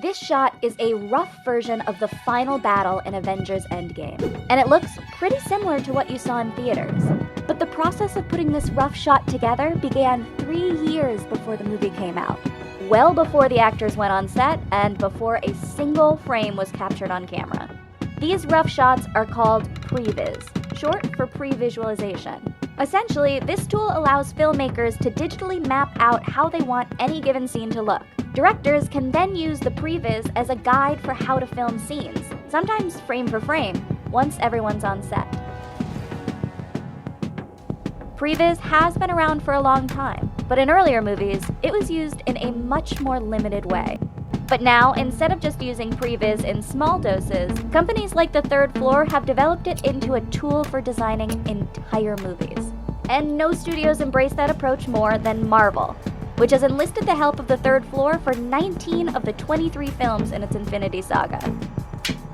This shot is a rough version of the final battle in Avengers Endgame, and it looks pretty similar to what you saw in theaters. But the process of putting this rough shot together began 3 years before the movie came out, well before the actors went on set and before a single frame was captured on camera. These rough shots are called previs, short for pre-visualization. Essentially, this tool allows filmmakers to digitally map out how they want any given scene to look. Directors can then use the previs as a guide for how to film scenes, sometimes frame for frame, once everyone's on set. Previs has been around for a long time, but in earlier movies, it was used in a much more limited way. But now, instead of just using previs in small doses, companies like The Third Floor have developed it into a tool for designing entire movies. And no studios embrace that approach more than Marvel, which has enlisted the help of The Third Floor for 19 of the 23 films in its Infinity Saga.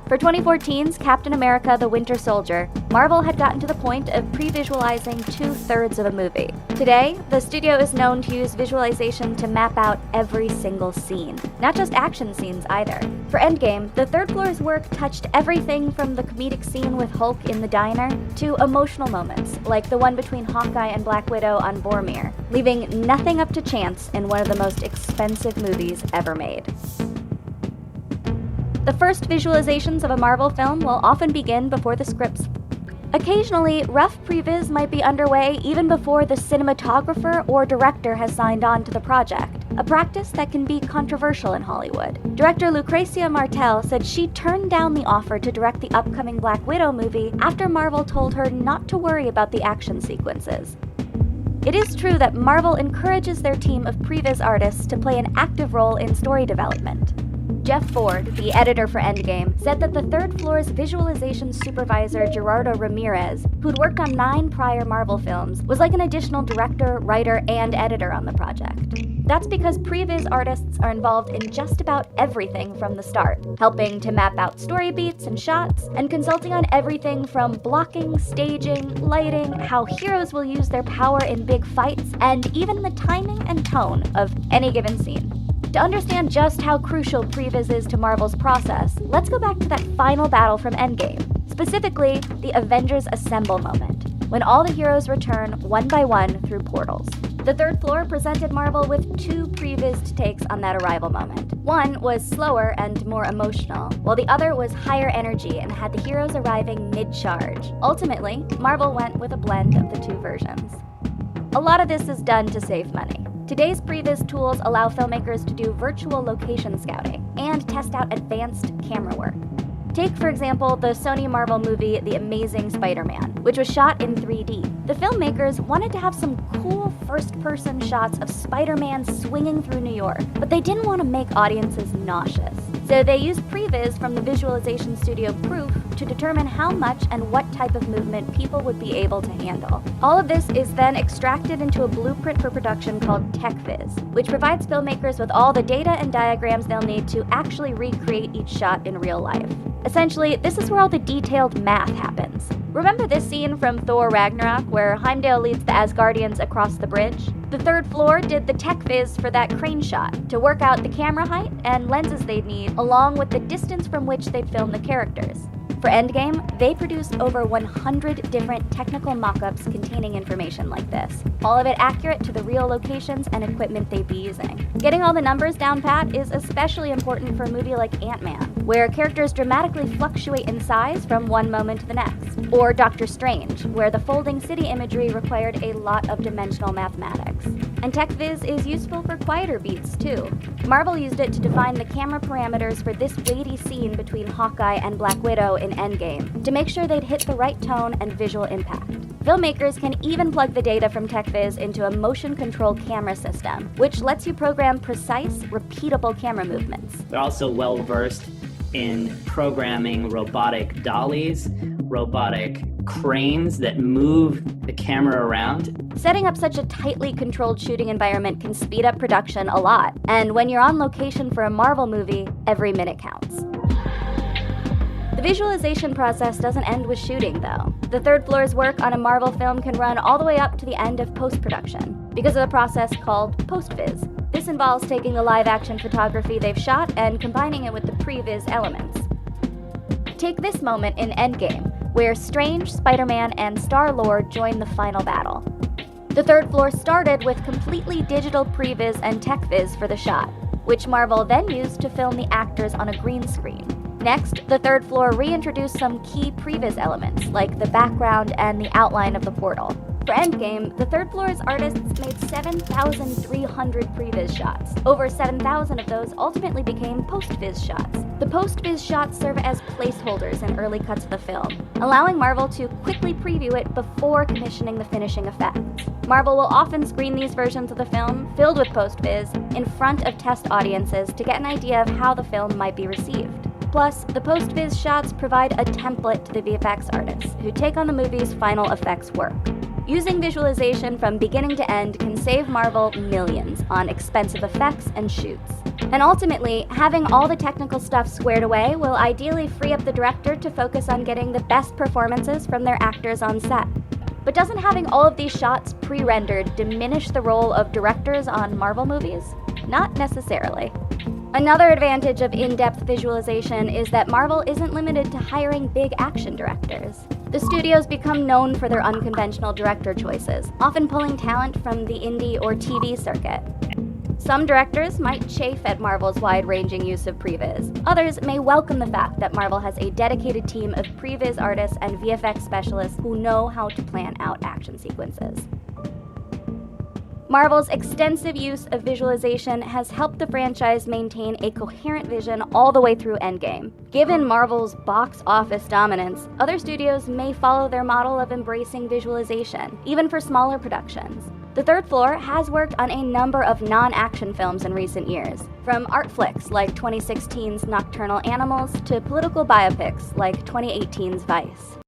For 2014's Captain America: The Winter Soldier, Marvel had gotten to the point of pre-visualizing 2/3 of a movie. Today, the studio is known to use visualization to map out every single scene, not just action scenes either. For Endgame, The Third Floor's work touched everything from the comedic scene with Hulk in the diner to emotional moments, like the one between Hawkeye and Black Widow on Vormir, leaving nothing up to chance in one of the most expensive movies ever made. The first visualizations of a Marvel film will often begin before the scripts. Occasionally, rough previs might be underway even before the cinematographer or director has signed on to the project, a practice that can be controversial in Hollywood. Director Lucrecia Martel said she turned down the offer to direct the upcoming Black Widow movie after Marvel told her not to worry about the action sequences. It is true that Marvel encourages their team of previs artists to play an active role in story development. Jeff Ford, the editor for Endgame, said that The Third Floor's visualization supervisor Gerardo Ramirez, who'd worked on 9 prior Marvel films, was like an additional director, writer, and editor on the project. That's because previs artists are involved in just about everything from the start, helping to map out story beats and shots, and consulting on everything from blocking, staging, lighting, how heroes will use their power in big fights, and even the timing and tone of any given scene. To understand just how crucial previs is to Marvel's process, let's go back to that final battle from Endgame, specifically the Avengers Assemble moment, when all the heroes return one by one through portals. The Third Floor presented Marvel with 2 previs takes on that arrival moment. One was slower and more emotional, while the other was higher energy and had the heroes arriving mid-charge. Ultimately, Marvel went with a blend of the 2 versions. A lot of this is done to save money. Today's previs tools allow filmmakers to do virtual location scouting and test out advanced camera work. Take, for example, the Sony Marvel movie The Amazing Spider-Man, which was shot in 3D. The filmmakers wanted to have some cool first-person shots of Spider-Man swinging through New York, but they didn't want to make audiences nauseous. So they used previs from the visualization studio Proof to determine how much and what type of movement people would be able to handle. All of this is then extracted into a blueprint for production called TechViz, which provides filmmakers with all the data and diagrams they'll need to actually recreate each shot in real life. Essentially, this is where all the detailed math happens. Remember this scene from Thor Ragnarok where Heimdall leads the Asgardians across the bridge? The Third Floor did the TechViz for that crane shot to work out the camera height and lenses they'd need, along with the distance from which they'd film the characters. For Endgame, they produced over 100 different technical mock-ups containing information like this, all of it accurate to the real locations and equipment they'd be using. Getting all the numbers down pat is especially important for a movie like Ant-Man, where characters dramatically fluctuate in size from one moment to the next, or Doctor Strange, where the folding city imagery required a lot of dimensional mathematics. And TechViz is useful for quieter beats, too. Marvel used it to define the camera parameters for this weighty scene between Hawkeye and Black Widow in Endgame, to make sure they'd hit the right tone and visual impact. Filmmakers can even plug the data from TechViz into a motion-controlled camera system, which lets you program precise, repeatable camera movements. They're also well-versed in programming robotic dollies, robotic cranes that move the camera around. Setting up such a tightly controlled shooting environment can speed up production a lot, and when you're on location for a Marvel movie, every minute counts. The visualization process doesn't end with shooting, though. The Third Floor's work on a Marvel film can run all the way up to the end of post-production, because of the process called post-viz. This involves taking the live-action photography they've shot and combining it with the previs elements. Take this moment in Endgame, where Strange, Spider-Man, and Star-Lord join the final battle. The third floor started with completely digital previs and tech-viz for the shot, which Marvel then used to film the actors on a green screen. Next, the third floor reintroduced some key previs elements, like the background and the outline of the portal. For Endgame, the third floor's artists made 7,300 previs shots. Over 7,000 of those ultimately became post-viz shots. The post-viz shots serve as placeholders in early cuts of the film, allowing Marvel to quickly preview it before commissioning the finishing effects. Marvel will often screen these versions of the film, filled with post-viz, in front of test audiences to get an idea of how the film might be received. Plus, the post-viz shots provide a template to the VFX artists, who take on the movie's final effects work. Using visualization from beginning to end can save Marvel millions on expensive effects and shoots. And ultimately, having all the technical stuff squared away will ideally free up the director to focus on getting the best performances from their actors on set. But doesn't having all of these shots pre-rendered diminish the role of directors on Marvel movies? Not necessarily. Another advantage of in-depth visualization is that Marvel isn't limited to hiring big action directors. The studios become known for their unconventional director choices, often pulling talent from the indie or TV circuit. Some directors might chafe at Marvel's wide-ranging use of previs. Others may welcome the fact that Marvel has a dedicated team of previs artists and VFX specialists who know how to plan out action sequences. Marvel's extensive use of visualization has helped the franchise maintain a coherent vision all the way through Endgame. Given Marvel's box office dominance, other studios may follow their model of embracing visualization, even for smaller productions. The third floor has worked on a number of non-action films in recent years, from art flicks like 2016's Nocturnal Animals to political biopics like 2018's Vice.